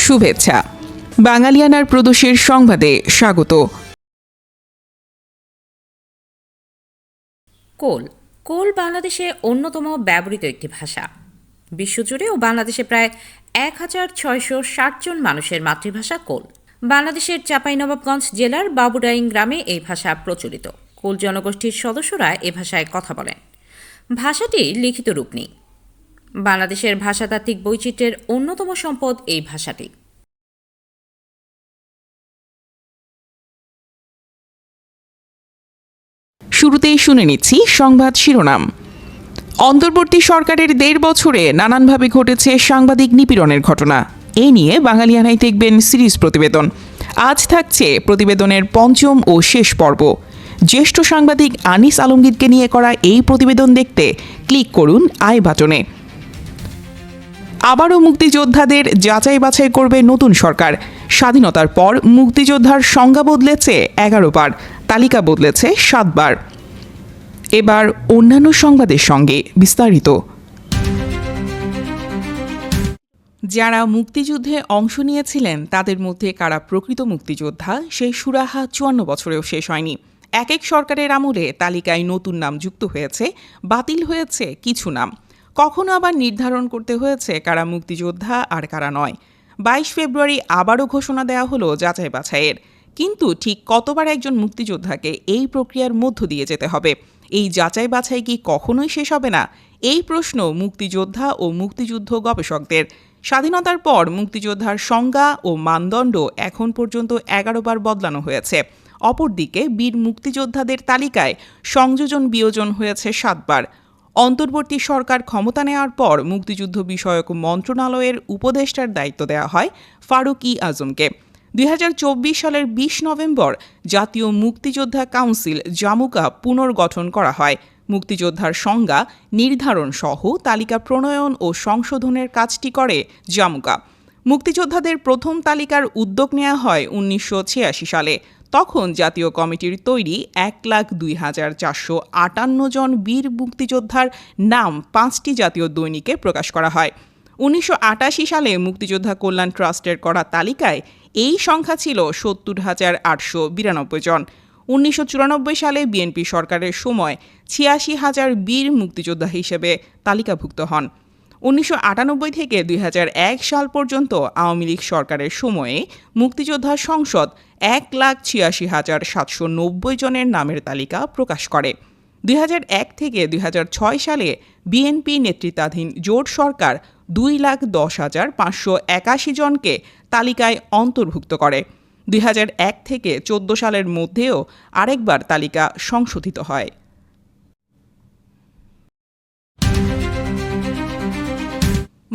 শুভেচ্ছা। বাঙালিয়ানার প্রদোষের সংবাদে স্বাগত। কোল বাংলাদেশে অন্যতম ব্যবহৃত একটি ভাষা। বিশ্বজুড়ে ও বাংলাদেশে প্রায় ১,৬৬০ জন মানুষের মাতৃভাষা কোল। বাংলাদেশের চাঁপাইনবাবগঞ্জ জেলার বাবুডাইং গ্রামে এই ভাষা প্রচলিত। কোল জনগোষ্ঠীর সদস্যরা এ ভাষায় কথা বলেন। ভাষাটির লিখিত রূপ নেই। বাংলাদেশের ভাষাতাত্ত্বিক বৈচিত্র্যের অন্যতম সম্পদ এই ভাষাটি। শুরুতেই শুনে নিচ্ছি সংবাদ শিরোনাম। অন্তর্বর্তী সরকারের ১.৫ বছরে নানানভাবে ঘটেছে সাংবাদিক নিপীড়নের ঘটনা। এ নিয়ে বাঙালিয়ানায় দেখবেন সিরিজ প্রতিবেদন। আজ থাকছে প্রতিবেদনের পঞ্চম ও শেষ পর্ব। জ্যেষ্ঠ সাংবাদিক আনিস আলমগীরকে নিয়ে করা এই প্রতিবেদন দেখতে ক্লিক করুন আই বাটনে। আবারও মুক্তিযোদ্ধাদের যাচাই বাছাই করবে নতুন সরকার। স্বাধীনতার পর মুক্তিযোদ্ধার সংজ্ঞা বদলেছে ১১ বার, তালিকা বদলেছে ৭ বার। এবার অন্যান্য সংবাদের সঙ্গে বিস্তারিত। যারা মুক্তিযুদ্ধে অংশ নিয়েছিলেন তাদের মধ্যে কারা প্রকৃত মুক্তিযোদ্ধা, সেই সুরাহা ৫৪ বছরেও শেষ হয়নি। এক এক সরকারের আমলে তালিকায় নতুন নাম যুক্ত হয়েছে, বাতিল হয়েছে কিছু নাম। কখনো আবার নির্ধারণ করতে হয়েছে কারা মুক্তিযোদ্ধা আর কারা নয়। ২২ ফেব্রুয়ারি আবারও ঘোষণা দেওয়া হলো যাচাই বাছাইয়ের। কিন্তু ঠিক কতবার একজন মুক্তিযোদ্ধাকে এই প্রক্রিয়ার মধ্য দিয়ে যেতে হবে? এই যাচাই বাছাই কি কখনোই শেষ হবে না? এই প্রশ্ন মুক্তিযোদ্ধা ও মুক্তিযুদ্ধ গবেষকদের। স্বাধীনতার পর মুক্তিযোদ্ধার সংজ্ঞা ও মানদণ্ড এখন পর্যন্ত ১১ বার বদলানো হয়েছে। অপরদিকে বীর মুক্তিযোদ্ধাদের তালিকায় সংযোজন বিয়োজন হয়েছে ৭ বার। অন্তর্বর্তী সরকার ক্ষমতা নেওয়ার পর মুক্তিযুদ্ধ বিষয়ক মন্ত্রণালয়ের উপদেষ্টার দায়িত্ব দেওয়া হয় ফারুক ই আজমকে। ২০২৪ সালের ২০ নভেম্বর জাতীয় মুক্তিযোদ্ধা কাউন্সিল জামুকা পুনর্গঠন করা হয়। মুক্তিযোদ্ধার সংজ্ঞা নির্ধারণ সহ তালিকা প্রণয়ন ও সংশোধনের কাজটি করে জামুকা। মুক্তিযোদ্ধাদের প্রথম তালিকার উদ্যোগ নেওয়া হয় ১৯৮৬ সালে। তখন জাতীয় কমিটির তৈরি ১,০২,৪৫৮ জন বীর মুক্তিযোদ্ধার নাম ৫টি জাতীয় দৈনিকে প্রকাশ করা হয়। ১৯৮৮ সালে মুক্তিযোদ্ধা কল্যাণ ট্রাস্টের করা তালিকায় এই সংখ্যা ছিল ৭০,৮৯২ জন। ১৯৯৪ সালে বিএনপি সরকারের সময় ৮৬,০০০ বীর মুক্তিযোদ্ধা হিসেবে তালিকাভুক্ত হন। ১৯৯৮ থেকে ২০০১ সাল পর্যন্ত আওয়ামী লীগ সরকারের সময়ে মুক্তিযোদ্ধা সংসদ ১,৮৬,৭৯০ জনের নামের তালিকা প্রকাশ করে। ২০০১ থেকে ২০০৬ সালে বিএনপি নেতৃত্বাধীন জোট সরকার ২,১০,৫৮১ জনকে তালিকায় অন্তর্ভুক্ত করে। ২০০১ থেকে ১৪ সালের মধ্যেও আরেকবার তালিকা সংশোধিত হয়।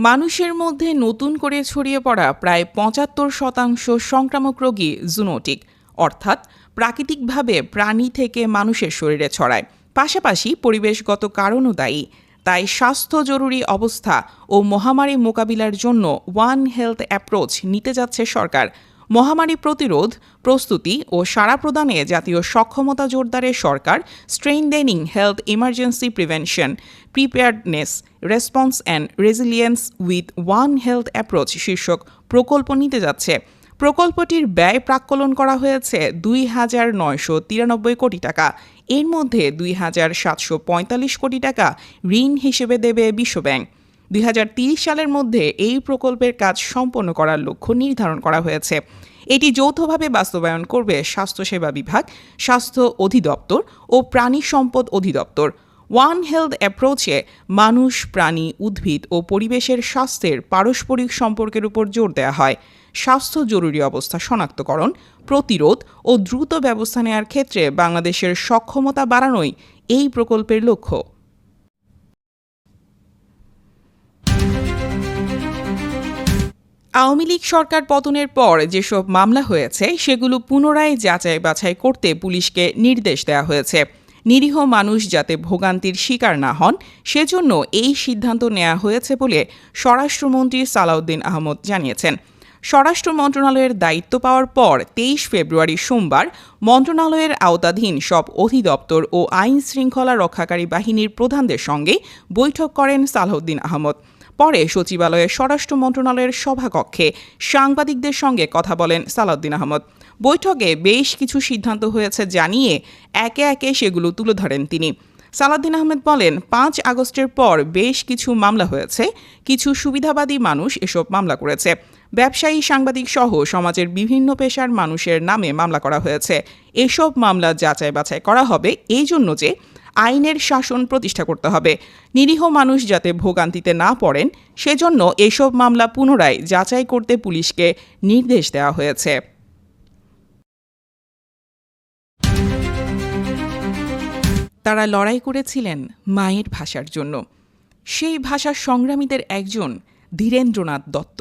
মানুষের মধ্যে নতুন করে ছড়িয়ে পড়া প্রায় ৭৫% সংক্রামক রোগী জুনোটিক, অর্থাৎ প্রাকৃতিকভাবে প্রাণী থেকে মানুষের শরীরে ছড়ায়। পাশাপাশি পরিবেশগত কারণও দায়ী। তাই স্বাস্থ্য জরুরি অবস্থা ও মহামারী মোকাবিলার জন্য ওয়ান হেলথ অ্যাপ্রোচ নিতে যাচ্ছে সরকার। মহামারী প্রতিরোধ, প্রস্তুতি ও সাড়া প্রদানে জাতীয় সক্ষমতা জোরদারে সরকার strengthening health emergency prevention, preparedness, response and resilience with one health approach শীর্ষক প্রকল্প নিতে যাচ্ছে। প্রকল্পটির ব্যয় প্রাক্কলন করা হয়েছে ২,৯৯৩ কোটি টাকা। এর মধ্যে ২,৭৪৫ কোটি টাকা ঋণ হিসেবে দেবে বিশ্বব্যাংক। ২০৩০ সালের মধ্যে এই প্রকল্পের কাজ সম্পন্ন করার লক্ষ্য নির্ধারণ করা হয়েছে। এটি যৌথভাবে বাস্তবায়ন করবে স্বাস্থ্যসেবা বিভাগ, স্বাস্থ্য অধিদপ্তর ও প্রাণী সম্পদ অধিদপ্তর। ওয়ান হেলথ অ্যাপ্রোচে মানুষ, প্রাণী, উদ্ভিদ ও পরিবেশের স্বাস্থ্যের পারস্পরিক সম্পর্কের উপর জোর দেওয়া হয়। স্বাস্থ্য জরুরি অবস্থা শনাক্তকরণ, প্রতিরোধ ও দ্রুত ব্যবস্থা নেওয়ার ক্ষেত্রে বাংলাদেশের সক্ষমতা বাড়ানোই এই প্রকল্পের লক্ষ্য। আওয়ামী লীগ সরকার পতনের পর যেসব মামলা হয়েছে সেগুলো পুনরায় যাচাই বাছাই করতে পুলিশকে নির্দেশ দেওয়া হয়েছে। নিরীহ মানুষ যাতে ভোগান্তির শিকার না হন সেজন্য এই সিদ্ধান্ত নেওয়া হয়েছে বলে স্বরাষ্ট্রমন্ত্রী সালাউদ্দিন আহমদ জানিয়েছেন। স্বরাষ্ট্র মন্ত্রণালয়ের দায়িত্ব পাওয়ার পর ২৩ ফেব্রুয়ারি সোমবার মন্ত্রণালয়ের আওতাধীন সব অধিদপ্তর ও আইন শৃঙ্খলা রক্ষাকারী বাহিনীর প্রধানদের সঙ্গে বৈঠক করেন সালাউদ্দিন আহমদ। পরে সচিবালয়ে স্বরাষ্ট্র মন্ত্রণালয়ের সভাকক্ষে সাংবাদিকদের সঙ্গে কথা বলেন সালাউদ্দিন আহমদ। বৈঠকে বেশ কিছু সিদ্ধান্ত হয়েছে জানিয়ে একে একে সেগুলো তুলে ধরেন তিনি। সালাউদ্দিন আহমেদ বলেন, 5 আগস্টের পর বেশ কিছু মামলা হয়েছে। কিছু সুবিধাবাদী মানুষ এসব মামলা করেছে। ব্যবসায়ী, সাংবাদিক সহ সমাজের বিভিন্ন পেশার মানুষের নামে মামলা করা হয়েছে। এসব মামলা যাচাই বাছাই করা হবে এই জন্য যে আইনের শাসন প্রতিষ্ঠা করতে হবে। নিরীহ মানুষ যাতে ভোগান্তিতে না পড়েন সেজন্য এসব মামলা পুনরায় যাচাই করতে পুলিশকে নির্দেশ দেওয়া হয়েছে। তারা লড়াই করেছিলেন মায়ের ভাষার জন্য। সেই ভাষার সংগ্রামীদের একজন ধীরেন্দ্রনাথ দত্ত।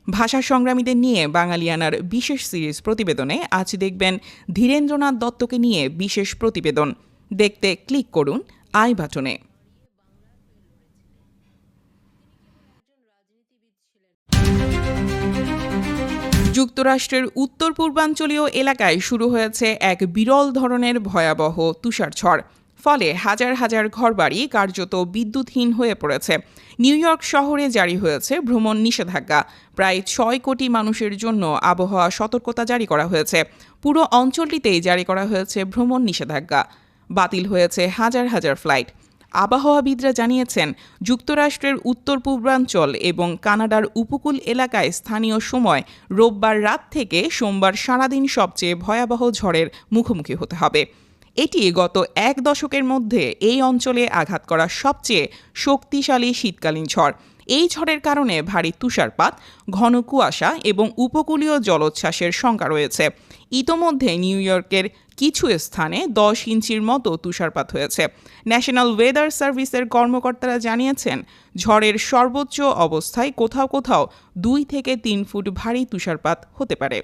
ভাষা সংগ্রামীদের নিয়ে বাঙালিয়ানার বিশেষ সিরিজ প্রতিবেদনে আজ দেখবেন ধীরেন্দ্রনাথ দত্তকে নিয়ে বিশেষ প্রতিবেদন। দেখতে ক্লিক করুন আই বাটনে। যুক্তরাষ্ট্রের উত্তর পূর্বাঞ্চলীয় এলাকায় শুরু হয়েছে এক বিরল ধরনের ভয়াবহ তুষারঝড়। ফলে হাজার হাজার ঘরবাড়ি কার্যত বিদ্যুৎহীন হয়ে পড়েছে। নিউ ইয়র্ক শহরে জারি হয়েছে ভ্রমণ নিষেধাজ্ঞা। প্রায় 6 কোটি মানুষের জন্য আবহাওয়া সতর্কতা জারি করা হয়েছে। পুরো অঞ্চলটিতেই জারি করা হয়েছে ভ্রমণ নিষেধাজ্ঞা। বাতিল হয়েছে হাজার হাজার ফ্লাইট। আবহাওয়াবিদরা জানিয়েছেন, যুক্তরাষ্ট্রের উত্তর পূর্বাঞ্চল এবং কানাডার উপকূল এলাকায় স্থানীয় সময় রোববার রাত থেকে সোমবার সারাদিন সবচেয়ে ভয়াবহ ঝড়ের মুখোমুখি হতে হবে। এটি গত 1 দশকের মধ্যে এই অঞ্চলে আঘাত করা সবচেয়ে শক্তিশালী শীতকালীন ঝড়। এই ঝড়ের কারণে ভারী তুষারপাত, ঘন কুয়াশা এবং উপকূলীয় জলোচ্ছ্বাসের শঙ্কা রয়েছে। ইতোমধ্যে নিউ ইয়র্কের কিছু স্থানে 10 ইঞ্চির মতো তুষারপাত হয়েছে। ন্যাশনাল ওয়েদার সার্ভিসের কর্মকর্তারা জানিয়েছেন, ঝড়ের সর্বোচ্চ অবস্থায় কোথাও কোথাও 2 থেকে 3 ফুট ভারী তুষারপাত হতে পারে।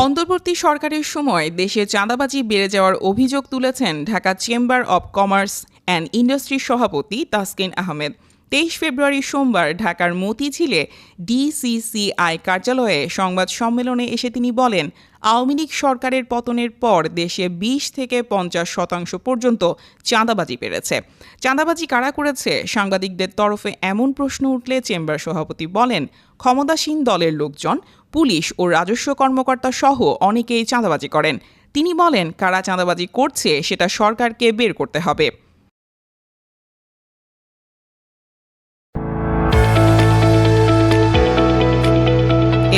অন্তর্বর্তী সরকারের সময় দেশে চাঁদাবাজি বেড়ে যাওয়ার অভিযোগ তুলেছেন Dhaka chamber of commerce and ইন্ডাস্ট্রির সভাপতি তাসকিন আহমেদ। 23 ফেব্রুয়ারি সোমবার ঢাকার মতিঝিলে ডিসিসিআই কার্যালয়ে সংবাদ সম্মেলনে এসে তিনি বলেন, আওয়ামী লীগ সরকারের পতনের পর দেশে 20 থেকে 50% পর্যন্ত চাঁদাবাজি বেড়েছে। চাঁদাবাজি কারা করেছে? সাংবাদিকদের তরফে এমন প্রশ্ন উঠলে চেম্বার সভাপতি বলেন, ক্ষমতাসীন দলের লোকজন, পুলিশ ও রাজস্ব কর্মকর্তা সহ অনেকেই চাঁদাবাজি করেন। তিনি বলেন, কারা চাঁদাবাজি করছে সেটা সরকারকে বের করতে হবে।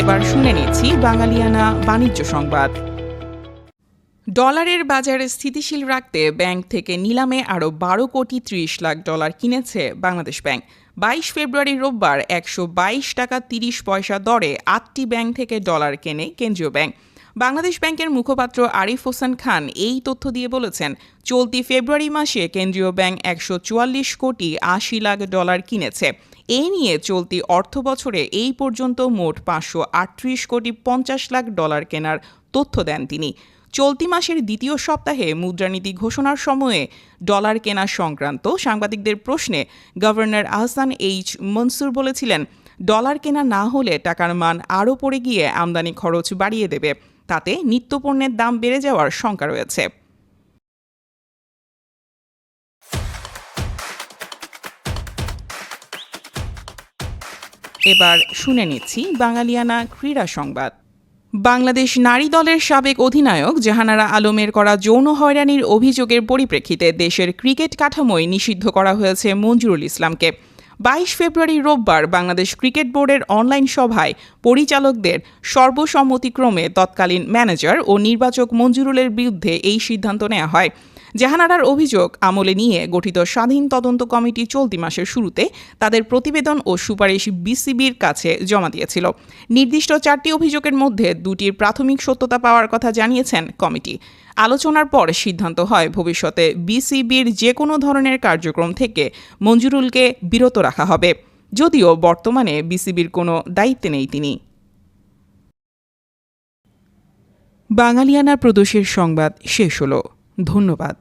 এবার শুনে নিচ্ছি বাঙালিয়ানা বাণিজ্য সংবাদ। ডলারের বাজার স্থিতিশীল রাখতে ব্যাংক থেকে নিলামে আরও 12 কোটি 30 লাখ ডলার কিনেছে বাংলাদেশ ব্যাংক। 22 ফেব্রুয়ারি রোববার 122 টাকা 30 পয়সা দরে 8টি ব্যাংক থেকে ডলার কেনে কেন্দ্রীয় ব্যাংক। বাংলাদেশ ব্যাংকের মুখপাত্র আরিফ হোসেন খান এই তথ্য দিয়ে বলেছেন, চলতি ফেব্রুয়ারি মাসে কেন্দ্রীয় ব্যাংক 144 কোটি 80 লাখ ডলার কিনেছে। এই নিয়ে চলতি অর্থবছরে এই পর্যন্ত মোট 538 কোটি 50 লাখ ডলার কেনার তথ্য দেন তিনি। চলতি মাসের দ্বিতীয় সপ্তাহে মুদ্রানীতি ঘোষণার সময়ে ডলার কেনা সংক্রান্ত সাংবাদিকদের প্রশ্নে গভর্নর আহসান এইচ মনসুর বলেছিলেন, ডলার কেনা না হলে টাকার মান আরও পড়ে গিয়ে আমদানি খরচ বাড়িয়ে দেবে। তাতে নিত্যপণ্যের দাম বেড়ে যাওয়ার শঙ্কা রয়েছে। এবার শুনে নিচ্ছি বাঙালিয়ানা ক্রীড়া সংবাদ। বাংলাদেশ নারী দলের সাবেক অধিনায়ক জাহানারা আলমের করা যৌন হয়রানির অভিযোগের পরিপ্রেক্ষিতে দেশের ক্রিকেট কাঠামোয় নিষিদ্ধ করা হয়েছে মঞ্জুরুল ইসলামকে। 22 ফেব্রুয়ারি রোববার বাংলাদেশ ক্রিকেট বোর্ডের অনলাইন সভায় পরিচালকদের সর্বসম্মতিক্রমে তৎকালীন ম্যানেজার ও নির্বাচক মঞ্জুরুলের বিরুদ্ধে এই সিদ্ধান্ত নেওয়া হয়। জাহানারার অভিযোগ আমলে নিয়ে গঠিত স্বাধীন তদন্ত কমিটি চলতি মাসের শুরুতে তাদের প্রতিবেদন ও সুপারিশ বিসিবির কাছে জমা দিয়েছিল। নির্দিষ্ট 4টি অভিযোগের মধ্যে 2টির প্রাথমিক সত্যতা পাওয়ার কথা জানিয়েছেন কমিটি। আলোচনার পর সিদ্ধান্ত হয় ভবিষ্যতে বিসিবির যে কোনো ধরনের কার্যক্রম থেকে মঞ্জুরুলকে বিরত রাখা হবে, যদিও বর্তমানে বিসিবির কোনো দায়িত্বে নেই তিনি। বাঙালিয়ানা প্রদেশের সংবাদ শেষ হলো। ধন্যবাদ।